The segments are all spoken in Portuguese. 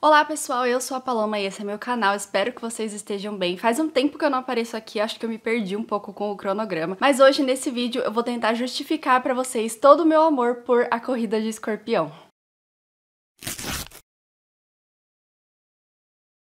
Olá pessoal, eu sou a Paloma e esse é meu canal, espero que vocês estejam bem. Faz um tempo que eu não apareço aqui, acho que eu me perdi um pouco com o cronograma, mas hoje nesse vídeo eu vou tentar justificar pra vocês todo o meu amor por A Corrida de Escorpião.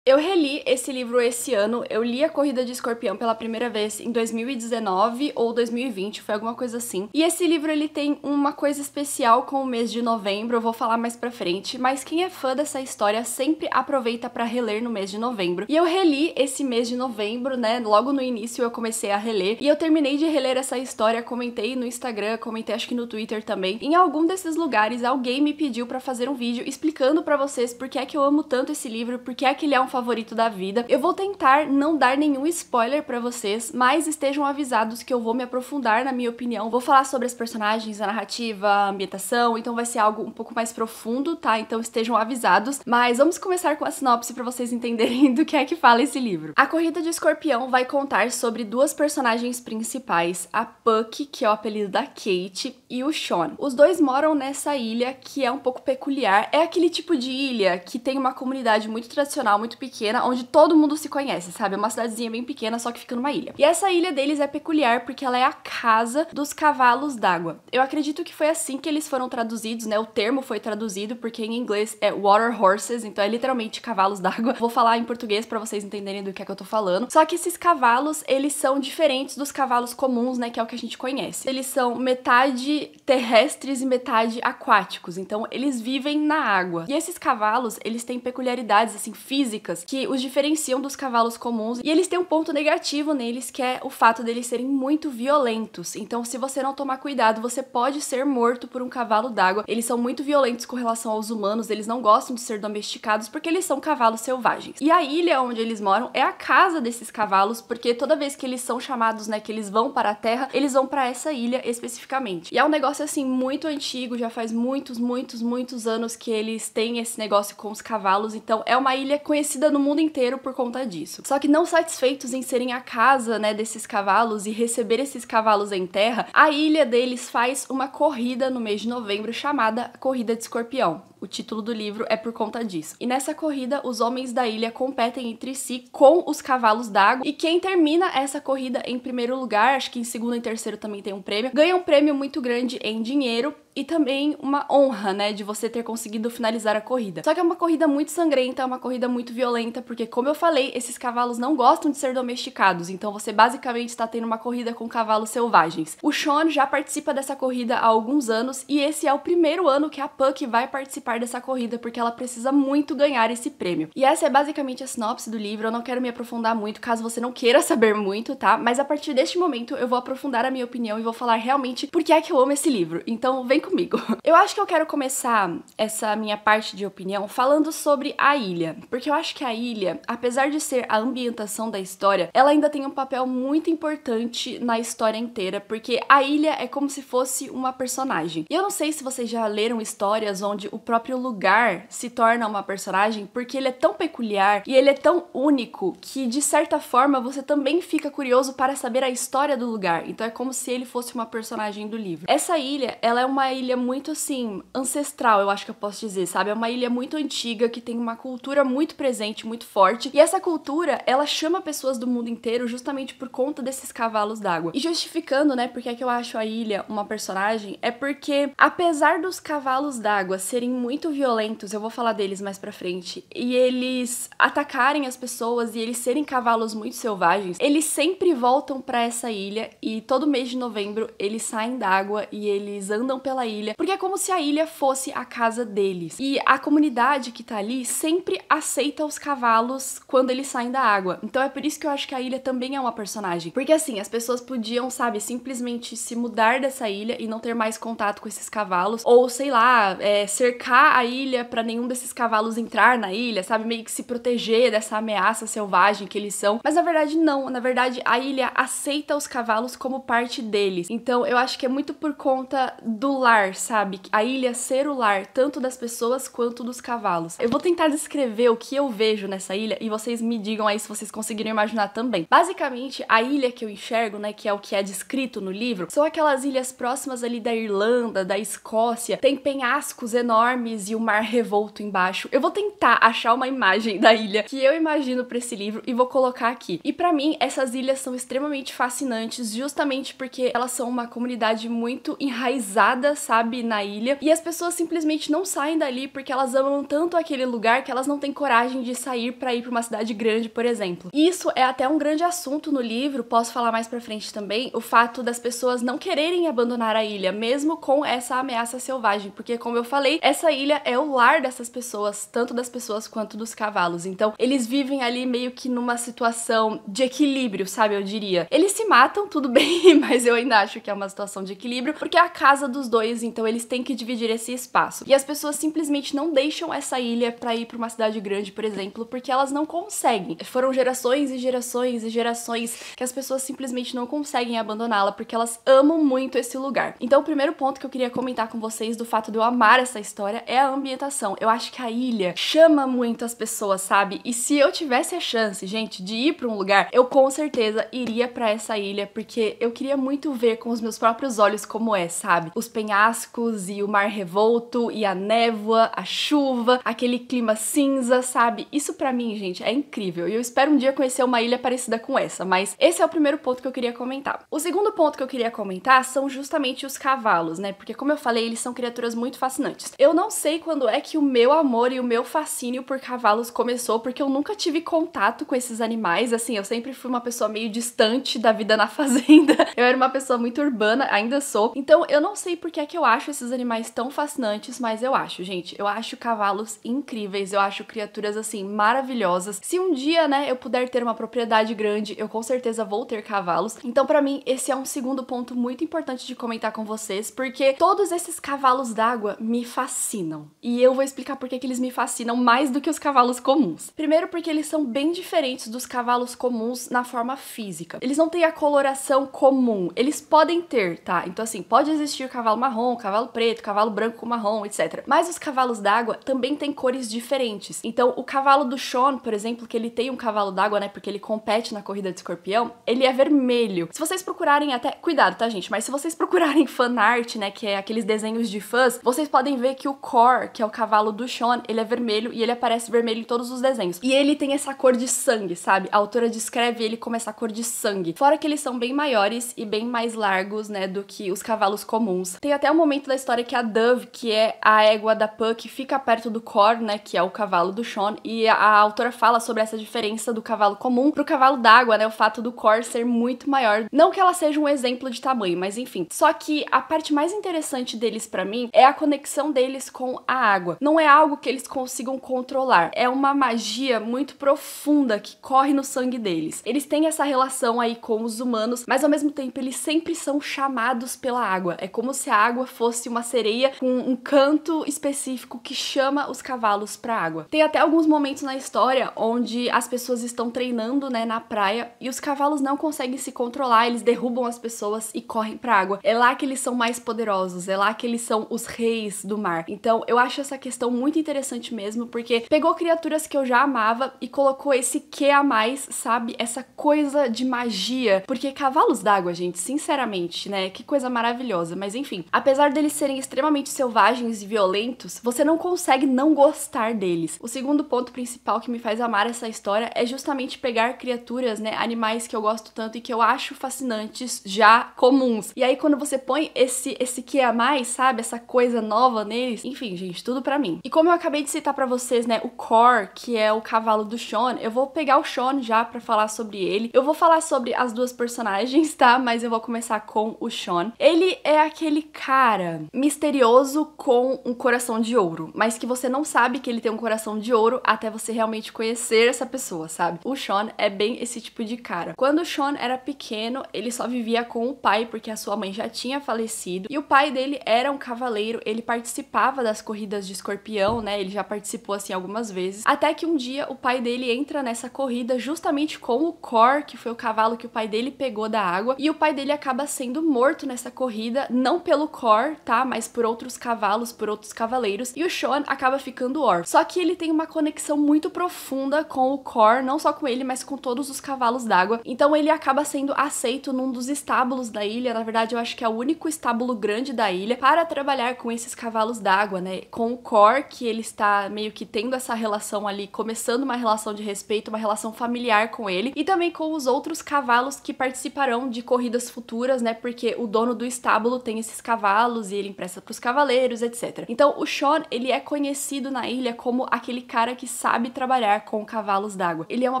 Eu reli esse livro esse ano, eu li A Corrida de Escorpião pela primeira vez em 2019 ou 2020, foi alguma coisa assim. E esse livro ele tem uma coisa especial com o mês de novembro, eu vou falar mais pra frente, mas quem é fã dessa história sempre aproveita pra reler no mês de novembro. E eu reli esse mês de novembro, né, logo no início eu comecei a reler, e eu terminei de reler essa história, comentei no Instagram, comentei acho que no Twitter também. Em algum desses lugares alguém me pediu pra fazer um vídeo explicando pra vocês por que é que eu amo tanto esse livro, por que é que ele é um favorito da vida. Eu vou tentar não dar nenhum spoiler pra vocês, mas estejam avisados que eu vou me aprofundar na minha opinião. Vou falar sobre os personagens, a narrativa, a ambientação, então vai ser algo um pouco mais profundo, tá? Então estejam avisados. Mas vamos começar com a sinopse pra vocês entenderem do que é que fala esse livro. A Corrida de Escorpião vai contar sobre duas personagens principais, a Puck, que é o apelido da Kate, e o Sean. Os dois moram nessa ilha que é um pouco peculiar. É aquele tipo de ilha que tem uma comunidade muito tradicional, muito pequena, onde todo mundo se conhece, sabe? É uma cidadezinha bem pequena, só que fica numa ilha. E essa ilha deles é peculiar porque ela é a casa dos cavalos d'água. Eu acredito que foi assim que eles foram traduzidos, né? O termo foi traduzido porque em inglês é water horses, então é literalmente cavalos d'água. Vou falar em português pra vocês entenderem do que é que eu tô falando. Só que esses cavalos, eles são diferentes dos cavalos comuns, né? Que é o que a gente conhece. Eles são metade terrestres e metade aquáticos, então eles vivem na água. E esses cavalos, eles têm peculiaridades, assim, físicas que os diferenciam dos cavalos comuns, e eles têm um ponto negativo neles, que é o fato deles serem muito violentos. Então, se você não tomar cuidado, você pode ser morto por um cavalo d'água. Eles são muito violentos com relação aos humanos, eles não gostam de ser domesticados porque eles são cavalos selvagens. E a ilha onde eles moram é a casa desses cavalos, porque toda vez que eles são chamados, né, que eles vão para a terra, eles vão para essa ilha especificamente. E é um negócio, assim, muito antigo, já faz muitos anos que eles têm esse negócio com os cavalos, então é uma ilha conhecida no mundo inteiro por conta disso. Só que não satisfeitos em serem a casa, né, desses cavalos e receber esses cavalos em terra, a ilha deles faz uma corrida no mês de novembro chamada Corrida de Escorpião. O título do livro é por conta disso. E nessa corrida, os homens da ilha competem entre si com os cavalos d'água, e quem termina essa corrida em primeiro lugar, acho que em segundo e terceiro também tem um prêmio, ganha um prêmio muito grande em dinheiro e também uma honra, né, de você ter conseguido finalizar a corrida. Só que é uma corrida muito sangrenta, é uma corrida muito violenta, porque, como eu falei, esses cavalos não gostam de ser domesticados, então você basicamente está tendo uma corrida com cavalos selvagens. O Sean já participa dessa corrida há alguns anos, e esse é o primeiro ano que a Puck vai participar dessa corrida, porque ela precisa muito ganhar esse prêmio. E essa é basicamente a sinopse do livro, eu não quero me aprofundar muito, caso você não queira saber muito, tá? Mas a partir deste momento eu vou aprofundar a minha opinião e vou falar realmente por que é que eu amo esse livro, então vem comigo. Eu acho que eu quero começar essa minha parte de opinião falando sobre a ilha, porque eu acho que a ilha, apesar de ser a ambientação da história, ela ainda tem um papel muito importante na história inteira, porque a ilha é como se fosse uma personagem. E eu não sei se vocês já leram histórias onde o próprio lugar se torna uma personagem, porque ele é tão peculiar e ele é tão único que, de certa forma, você também fica curioso para saber a história do lugar. Então é como se ele fosse uma personagem do livro. Essa ilha, ela é uma ilha muito, assim, ancestral, eu acho que eu posso dizer, sabe? É uma ilha muito antiga, que tem uma cultura muito presente, muito forte, e essa cultura, ela chama pessoas do mundo inteiro justamente por conta desses cavalos d'água. E justificando, né, porque é que eu acho a ilha uma personagem, é porque, apesar dos cavalos d'água serem muito violentos, eu vou falar deles mais pra frente, e eles atacarem as pessoas e eles serem cavalos muito selvagens, eles sempre voltam pra essa ilha, e todo mês de novembro eles saem d'água e eles andam pela ilha, porque é como se a ilha fosse a casa deles. E a comunidade que tá ali sempre aceita os cavalos quando eles saem da água. Então é por isso que eu acho que a ilha também é uma personagem. Porque assim, as pessoas podiam, sabe, simplesmente se mudar dessa ilha e não ter mais contato com esses cavalos, ou sei lá, cercar a ilha pra nenhum desses cavalos entrar na ilha, sabe, meio que se proteger dessa ameaça selvagem que eles são. Mas na verdade não, na verdade a ilha aceita os cavalos como parte deles. Então eu acho que é muito por conta do lar, sabe? A ilha ser o lar tanto das pessoas quanto dos cavalos. Eu vou tentar descrever o que eu vejo nessa ilha e vocês me digam aí se vocês conseguiram imaginar também. Basicamente, a ilha que eu enxergo, né, que é o que é descrito no livro, são aquelas ilhas próximas ali da Irlanda, da Escócia. Tem penhascos enormes enormes e o mar revolto embaixo. Eu vou tentar achar uma imagem da ilha que eu imagino pra esse livro e vou colocar aqui. E pra mim, essas ilhas são extremamente fascinantes, justamente porque elas são uma comunidade muito enraizada, sabe, na ilha. E as pessoas simplesmente não saem dali porque elas amam tanto aquele lugar que elas não têm coragem de sair pra ir pra uma cidade grande, por exemplo. E isso é até um grande assunto no livro, posso falar mais pra frente também, o fato das pessoas não quererem abandonar a ilha, mesmo com essa ameaça selvagem, porque como eu falei, essa ilha é o lar dessas pessoas, tanto das pessoas quanto dos cavalos. Então, eles vivem ali meio que numa situação de equilíbrio, sabe, eu diria. Eles se matam, tudo bem, mas eu ainda acho que é uma situação de equilíbrio, porque é a casa dos dois, então eles têm que dividir esse espaço. E as pessoas simplesmente não deixam essa ilha pra ir pra uma cidade grande, por exemplo, porque elas não conseguem. Foram gerações e gerações e gerações que as pessoas simplesmente não conseguem abandoná-la, porque elas amam muito esse lugar. Então, o primeiro ponto que eu queria comentar com vocês do fato de eu amar essa história é a ambientação. Eu acho que a ilha chama muito as pessoas, sabe? E se eu tivesse a chance, gente, de ir pra um lugar, eu com certeza iria pra essa ilha, porque eu queria muito ver com os meus próprios olhos como é, sabe? Os penhascos e o mar revolto e a névoa, a chuva, aquele clima cinza, sabe? Isso pra mim, gente, é incrível. E eu espero um dia conhecer uma ilha parecida com essa, mas esse é o primeiro ponto que eu queria comentar. O segundo ponto que eu queria comentar são justamente os cavalos, né? Porque como eu falei, eles são criaturas muito fascinantes. Eu não sei quando é que o meu amor e o meu fascínio por cavalos começou, porque eu nunca tive contato com esses animais, assim, eu sempre fui uma pessoa meio distante da vida na fazenda. Eu era uma pessoa muito urbana, ainda sou. Então, eu não sei por que é que eu acho esses animais tão fascinantes, mas eu acho, gente, eu acho cavalos incríveis, eu acho criaturas, assim, maravilhosas. Se um dia, né, eu puder ter uma propriedade grande, eu com certeza vou ter cavalos. Então, pra mim, esse é um segundo ponto muito importante de comentar com vocês, porque todos esses cavalos d'água me fascinam. E eu vou explicar por que eles me fascinam mais do que os cavalos comuns. Primeiro, porque eles são bem diferentes dos cavalos comuns na forma física. Eles não têm a coloração comum. Eles podem ter, tá? Então, assim, pode existir cavalo marrom, cavalo preto, cavalo branco com marrom, etc. Mas os cavalos d'água também têm cores diferentes. Então, o cavalo do Sean, por exemplo, que ele tem um cavalo d'água, né, porque ele compete na corrida de escorpião, ele é vermelho. Se vocês procurarem até... Cuidado, tá, gente? Mas se vocês procurarem fanart, né, que é aqueles desenhos de fãs, vocês podem ver que o Cor, que é o cavalo do Sean, ele é vermelho e ele aparece vermelho em todos os desenhos. E ele tem essa cor de sangue, sabe? A autora descreve ele como essa cor de sangue. Fora que eles são bem maiores e bem mais largos, né, do que os cavalos comuns. Tem até um momento da história que a Dove, que é a égua da Puck, fica perto do Cor, né, que é o cavalo do Sean, e a autora fala sobre essa diferença do cavalo comum pro cavalo d'água, né, o fato do Cor ser muito maior. Não que ela seja um exemplo de tamanho, mas enfim. Só que a parte mais interessante deles pra mim é a conexão deles com a água. Não é algo que eles consigam controlar, é uma magia muito profunda que corre no sangue deles. Eles têm essa relação aí com os humanos, mas ao mesmo tempo eles sempre são chamados pela água. É como se a água fosse uma sereia com um canto específico que chama os cavalos pra água. Tem até alguns momentos na história onde as pessoas estão treinando, né, na praia e os cavalos não conseguem se controlar, eles derrubam as pessoas e correm pra água. É lá que eles são mais poderosos, é lá que eles são os reis do mar. Então eu acho essa questão muito interessante mesmo, porque pegou criaturas que eu já amava e colocou esse quê a mais, sabe? Essa coisa de magia. Porque cavalos d'água, gente, sinceramente, né? Que coisa maravilhosa. Mas enfim, apesar deles serem extremamente selvagens e violentos, você não consegue não gostar deles. O segundo ponto principal que me faz amar essa história é justamente pegar criaturas, né? Animais que eu gosto tanto e que eu acho fascinantes, já comuns. E aí quando você põe esse quê a mais, sabe? Essa coisa nova neles, enfim, gente, tudo pra mim. E como eu acabei de citar pra vocês, né, o Cor, que é o cavalo do Sean, eu vou pegar o Sean já pra falar sobre ele. Eu vou falar sobre as duas personagens, tá? Mas eu vou começar com o Sean. Ele é aquele cara misterioso com um coração de ouro, mas que você não sabe que ele tem um coração de ouro até você realmente conhecer essa pessoa, sabe? O Sean é bem esse tipo de cara. Quando o Sean era pequeno, ele só vivia com o pai, porque a sua mãe já tinha falecido, e o pai dele era um cavaleiro, ele participava das corridas de escorpião, né? Ele já participou assim algumas vezes, até que um dia o pai dele entra nessa corrida justamente com o Cor, que foi o cavalo que o pai dele pegou da água, e o pai dele acaba sendo morto nessa corrida, não pelo Cor, tá? Mas por outros cavalos, por outros cavaleiros, e o Sean acaba ficando órfão. Só que ele tem uma conexão muito profunda com o Cor, não só com ele, mas com todos os cavalos d'água. Então ele acaba sendo aceito num dos estábulos da ilha, na verdade eu acho que é o único estábulo grande da ilha, para trabalhar com esses cavalos d'água, d'água, né? Com o Cor, que ele está meio que tendo essa relação ali, começando uma relação de respeito, uma relação familiar com ele, e também com os outros cavalos que participarão de corridas futuras, né? Porque o dono do estábulo tem esses cavalos e ele empresta pros cavaleiros, etc. Então o Shaun, ele é conhecido na ilha como aquele cara que sabe trabalhar com cavalos d'água. Ele é uma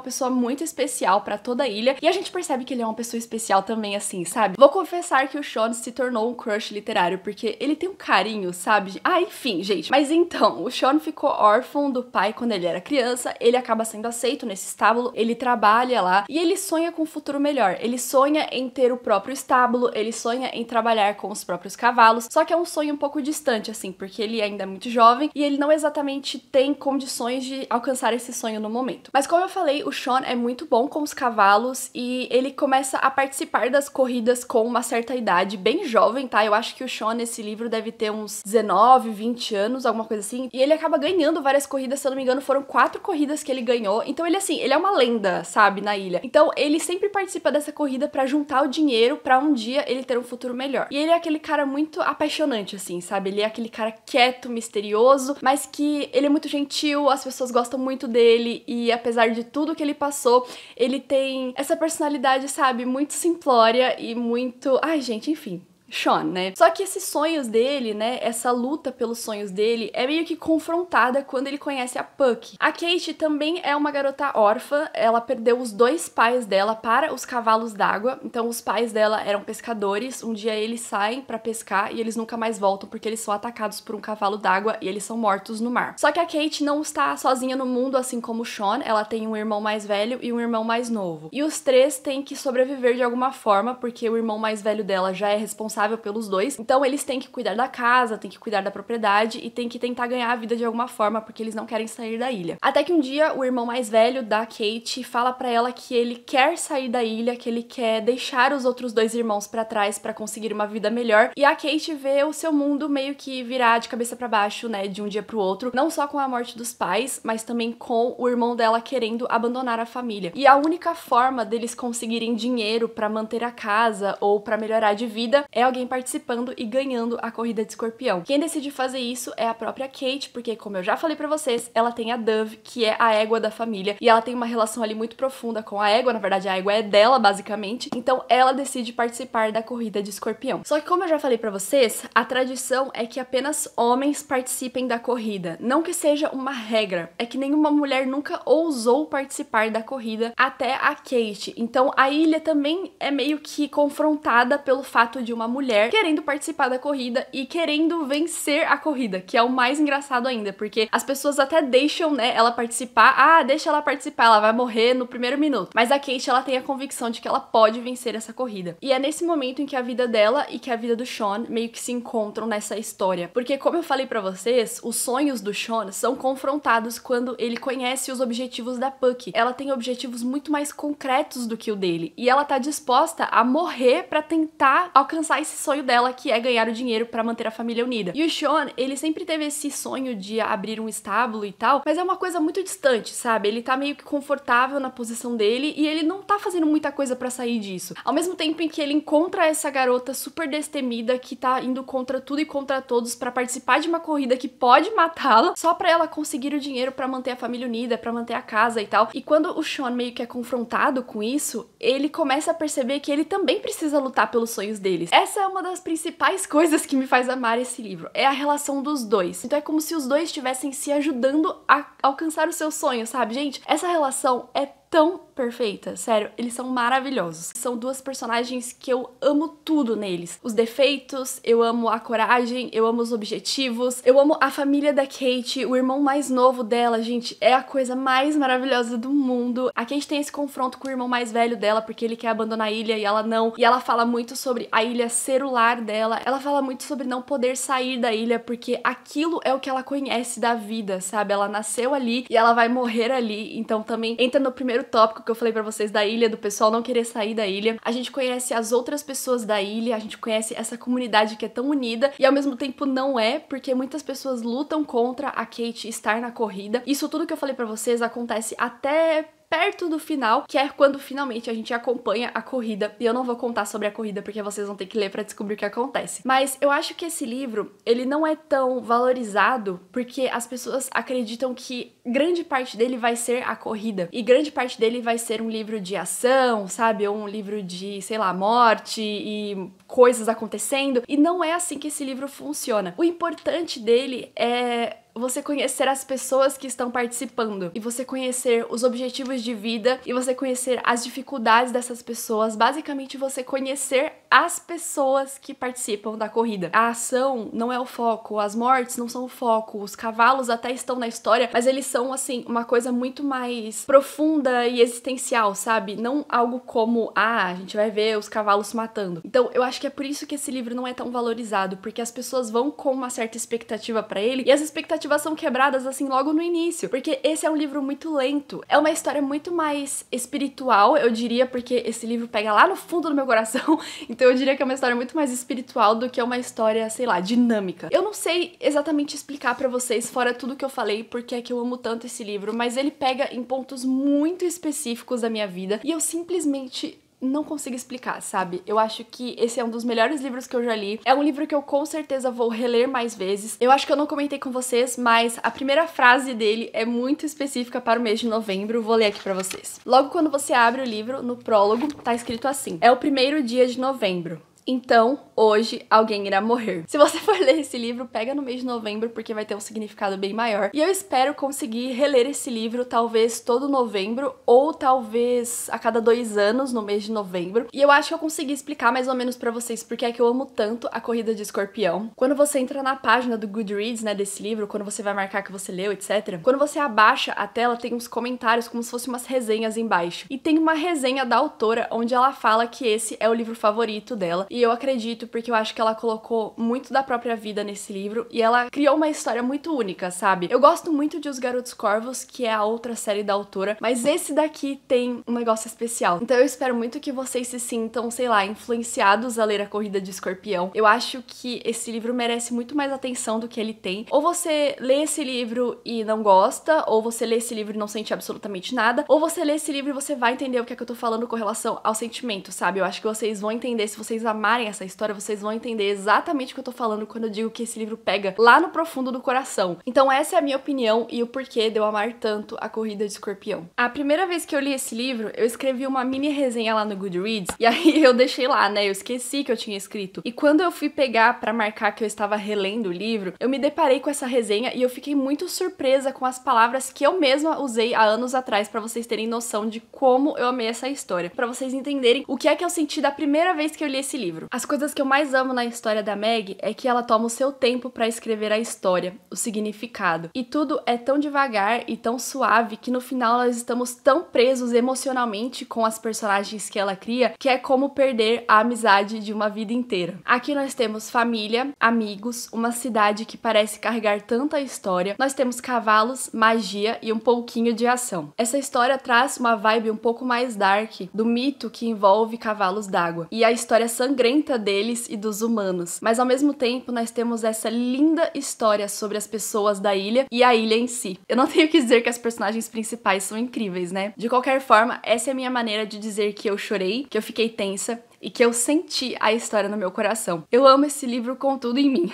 pessoa muito especial pra toda a ilha, e a gente percebe que ele é uma pessoa especial também, assim, sabe? Vou confessar que o Shaun se tornou um crush literário, porque ele tem um carinho, sabe? Ah, enfim, gente. Mas então, o Shaun ficou órfão do pai quando ele era criança, ele acaba sendo aceito nesse estábulo, ele trabalha lá, e ele sonha com um futuro melhor. Ele sonha em ter o próprio estábulo, ele sonha em trabalhar com os próprios cavalos, só que é um sonho um pouco distante, assim, porque ele ainda é muito jovem, e ele não exatamente tem condições de alcançar esse sonho no momento. Mas como eu falei, o Shaun é muito bom com os cavalos, e ele começa a participar das corridas com uma certa idade, bem jovem, tá? Eu acho que o Shaun nesse livro deve ter uns 19, 20 anos, alguma coisa assim, e ele acaba ganhando várias corridas, se eu não me engano, foram 4 corridas que ele ganhou. Então ele, assim, ele é uma lenda, sabe, na ilha. Então ele sempre participa dessa corrida pra juntar o dinheiro pra um dia ele ter um futuro melhor. E ele é aquele cara muito apaixonante, assim, sabe? Ele é aquele cara quieto, misterioso, mas que ele é muito gentil, as pessoas gostam muito dele, e apesar de tudo que ele passou, ele tem essa personalidade, sabe, muito simplória e muito... Ai, gente, enfim... Shaun, né? Só que esses sonhos dele, né, essa luta pelos sonhos dele é meio que confrontada quando ele conhece a Puck. A Kate também é uma garota órfã, ela perdeu os 2 pais dela para os cavalos d'água, então os pais dela eram pescadores, um dia eles saem pra pescar e eles nunca mais voltam porque eles são atacados por um cavalo d'água e eles são mortos no mar. Só que a Kate não está sozinha no mundo, assim como o Shaun, ela tem um irmão mais velho e um irmão mais novo. E os 3 têm que sobreviver de alguma forma, porque o irmão mais velho dela já é responsável pelos 2, então eles têm que cuidar da casa, têm que cuidar da propriedade e têm que tentar ganhar a vida de alguma forma, porque eles não querem sair da ilha. Até que um dia o irmão mais velho da Kate fala pra ela que ele quer sair da ilha, que ele quer deixar os outros 2 irmãos pra trás pra conseguir uma vida melhor, e a Kate vê o seu mundo meio que virar de cabeça pra baixo, né, de um dia pro outro, não só com a morte dos pais, mas também com o irmão dela querendo abandonar a família. E a única forma deles conseguirem dinheiro pra manter a casa ou pra melhorar de vida é alguém participando e ganhando a corrida de escorpião. Quem decide fazer isso é a própria Kate, porque, como eu já falei pra vocês, ela tem a Dove, que é a égua da família, e ela tem uma relação ali muito profunda com a égua, na verdade a égua é dela, basicamente, então ela decide participar da corrida de escorpião. Só que, como eu já falei pra vocês, a tradição é que apenas homens participem da corrida, não que seja uma regra, é que nenhuma mulher nunca ousou participar da corrida até a Kate, então a ilha também é meio que confrontada pelo fato de uma mulher querendo participar da corrida e querendo vencer a corrida, que é o mais engraçado ainda, porque as pessoas até deixam, né, ela participar, deixa ela participar, ela vai morrer no primeiro minuto, mas a Kate, ela tem a convicção de que ela pode vencer essa corrida, e é nesse momento em que a vida dela e que a vida do Shaun meio que se encontram nessa história, porque como eu falei pra vocês, os sonhos do Shaun são confrontados quando ele conhece os objetivos da Puck. Ela tem objetivos muito mais concretos do que o dele, e ela tá disposta a morrer pra tentar alcançar esse sonho dela, que é ganhar o dinheiro pra manter a família unida. E o Shaun, ele sempre teve esse sonho de abrir um estábulo e tal, mas é uma coisa muito distante, sabe? Ele tá meio que confortável na posição dele e ele não tá fazendo muita coisa pra sair disso. Ao mesmo tempo em que ele encontra essa garota super destemida que tá indo contra tudo e contra todos pra participar de uma corrida que pode matá-la, só pra ela conseguir o dinheiro pra manter a família unida, pra manter a casa e tal. E quando o Shaun meio que é confrontado com isso, ele começa a perceber que ele também precisa lutar pelos sonhos deles. Essa é uma das principais coisas que me faz amar esse livro, é a relação dos 2. Então é como se os 2 estivessem se ajudando a alcançar os seus sonhos, sabe? Gente, essa relação é tão perfeita, sério, eles são maravilhosos. São 2 personagens que eu amo tudo neles. Os defeitos, eu amo a coragem, eu amo os objetivos, eu amo a família da Kate, o irmão mais novo dela, gente, é a coisa mais maravilhosa do mundo. A Kate tem esse confronto com o irmão mais velho dela, porque ele quer abandonar a ilha e ela não, e ela fala muito sobre a ilha ser o lar dela, ela fala muito sobre não poder sair da ilha, porque aquilo é o que ela conhece da vida, sabe? Ela nasceu ali e ela vai morrer ali, então também entra no primeiro tópico que eu falei pra vocês da ilha, do pessoal não querer sair da ilha. A gente conhece as outras pessoas da ilha, a gente conhece essa comunidade que é tão unida e ao mesmo tempo não é, porque muitas pessoas lutam contra a Kate estar na corrida. Isso tudo que eu falei pra vocês acontece até perto do final, que é quando finalmente a gente acompanha a corrida. E eu não vou contar sobre a corrida porque vocês vão ter que ler pra descobrir o que acontece. Mas eu acho que esse livro, ele não é tão valorizado porque as pessoas acreditam que grande parte dele vai ser a corrida. E grande parte dele vai ser um livro de ação, sabe? Ou um livro de, sei lá, morte e coisas acontecendo. E não é assim que esse livro funciona. O importante dele é você conhecer as pessoas que estão participando e você conhecer os objetivos de vida e você conhecer as dificuldades dessas pessoas, basicamente você conhecer as pessoas que participam da corrida. A ação não é o foco, as mortes não são o foco, os cavalos até estão na história, mas eles são, assim, uma coisa muito mais profunda e existencial, sabe? Não algo como, a gente vai ver os cavalos se matando. Então, eu acho que é por isso que esse livro não é tão valorizado, porque as pessoas vão com uma certa expectativa pra ele e as expectativas são quebradas assim logo no início, porque esse é um livro muito lento, é uma história muito mais espiritual, eu diria, porque esse livro pega lá no fundo do meu coração, então eu diria que é uma história muito mais espiritual do que uma história, sei lá, dinâmica. Eu não sei exatamente explicar pra vocês, fora tudo que eu falei, porque é que eu amo tanto esse livro, mas ele pega em pontos muito específicos da minha vida e eu simplesmente não consigo explicar, sabe? Eu acho que esse é um dos melhores livros que eu já li. É um livro que eu com certeza vou reler mais vezes. Eu acho que eu não comentei com vocês, mas a primeira frase dele é muito específica para o mês de novembro. Vou ler aqui pra vocês. Logo quando você abre o livro, no prólogo, tá escrito assim: é o primeiro dia de novembro. Então, hoje, alguém irá morrer. Se você for ler esse livro, pega no mês de novembro, porque vai ter um significado bem maior. E eu espero conseguir reler esse livro, talvez todo novembro, ou talvez a cada 2 anos, no mês de novembro. E eu acho que eu consegui explicar mais ou menos pra vocês porque é que eu amo tanto A Corrida de Escorpião. Quando você entra na página do Goodreads, né, desse livro, quando você vai marcar que você leu, etc. Quando você abaixa a tela, tem uns comentários, como se fossem umas resenhas embaixo. E tem uma resenha da autora, onde ela fala que esse é o livro favorito dela. E eu acredito, porque eu acho que ela colocou muito da própria vida nesse livro e ela criou uma história muito única, sabe? Eu gosto muito de Os Garotos Corvos, que é a outra série da autora, mas esse daqui tem um negócio especial. Então eu espero muito que vocês se sintam, sei lá, influenciados a ler A Corrida de Escorpião. Eu acho que esse livro merece muito mais atenção do que ele tem. Ou você lê esse livro e não gosta, ou você lê esse livro e não sente absolutamente nada, ou você lê esse livro e você vai entender o que é que eu tô falando com relação ao sentimento, sabe? Eu acho que vocês vão entender, se vocês amarem essa história, vocês vão entender exatamente o que eu tô falando quando eu digo que esse livro pega lá no profundo do coração. Então essa é a minha opinião e o porquê de eu amar tanto A Corrida de Escorpião. A primeira vez que eu li esse livro, eu escrevi uma mini resenha lá no Goodreads, e aí eu deixei lá, né, eu esqueci que eu tinha escrito. E quando eu fui pegar pra marcar que eu estava relendo o livro, eu me deparei com essa resenha e eu fiquei muito surpresa com as palavras que eu mesma usei há anos atrás, pra vocês terem noção de como eu amei essa história, pra vocês entenderem o que é que eu senti da primeira vez que eu li esse livro. As coisas que eu mais amo na história da Meg é que ela toma o seu tempo pra escrever a história, o significado. E tudo é tão devagar e tão suave que no final nós estamos tão presos emocionalmente com as personagens que ela cria que é como perder a amizade de uma vida inteira. Aqui nós temos família, amigos, uma cidade que parece carregar tanta história. Nós temos cavalos, magia e um pouquinho de ação. Essa história traz uma vibe um pouco mais dark do mito que envolve cavalos d'água e a história sangrenta deles e dos humanos. Mas ao mesmo tempo nós temos essa linda história sobre as pessoas da ilha e a ilha em si. Eu não tenho que dizer que as personagens principais são incríveis, né? De qualquer forma, essa é a minha maneira de dizer que eu chorei, que eu fiquei tensa e que eu senti a história no meu coração. Eu amo esse livro com tudo em mim.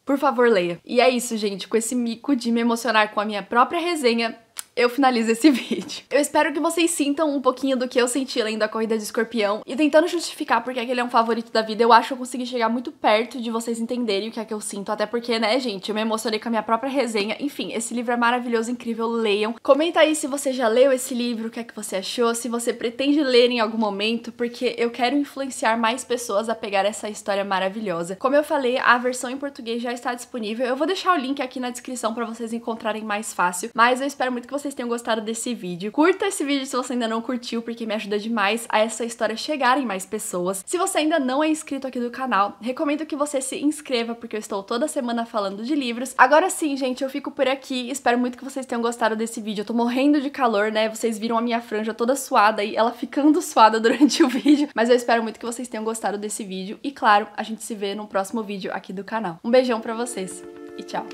Por favor, leia. E é isso, gente. Com esse mico de me emocionar com a minha própria resenha, eu finalizo esse vídeo. Eu espero que vocês sintam um pouquinho do que eu senti lendo A Corrida de Escorpião e tentando justificar porque é que ele é um favorito da vida, eu acho que eu consegui chegar muito perto de vocês entenderem o que é que eu sinto, até porque, né, gente, eu me emocionei com a minha própria resenha. Enfim, esse livro é maravilhoso, incrível, leiam. Comenta aí se você já leu esse livro, o que é que você achou, se você pretende ler em algum momento, porque eu quero influenciar mais pessoas a pegar essa história maravilhosa. Como eu falei, a versão em português já está disponível, eu vou deixar o link aqui na descrição pra vocês encontrarem mais fácil, mas eu espero muito que vocês tenham gostado desse vídeo. Curta esse vídeo se você ainda não curtiu, porque me ajuda demais a essa história chegar em mais pessoas. Se você ainda não é inscrito aqui do canal, recomendo que você se inscreva, porque eu estou toda semana falando de livros. Agora sim, gente, eu fico por aqui. Espero muito que vocês tenham gostado desse vídeo. Eu tô morrendo de calor, né? Vocês viram a minha franja toda suada e ela ficando suada durante o vídeo. Mas eu espero muito que vocês tenham gostado desse vídeo. E claro, a gente se vê no próximo vídeo aqui do canal. Um beijão pra vocês e tchau!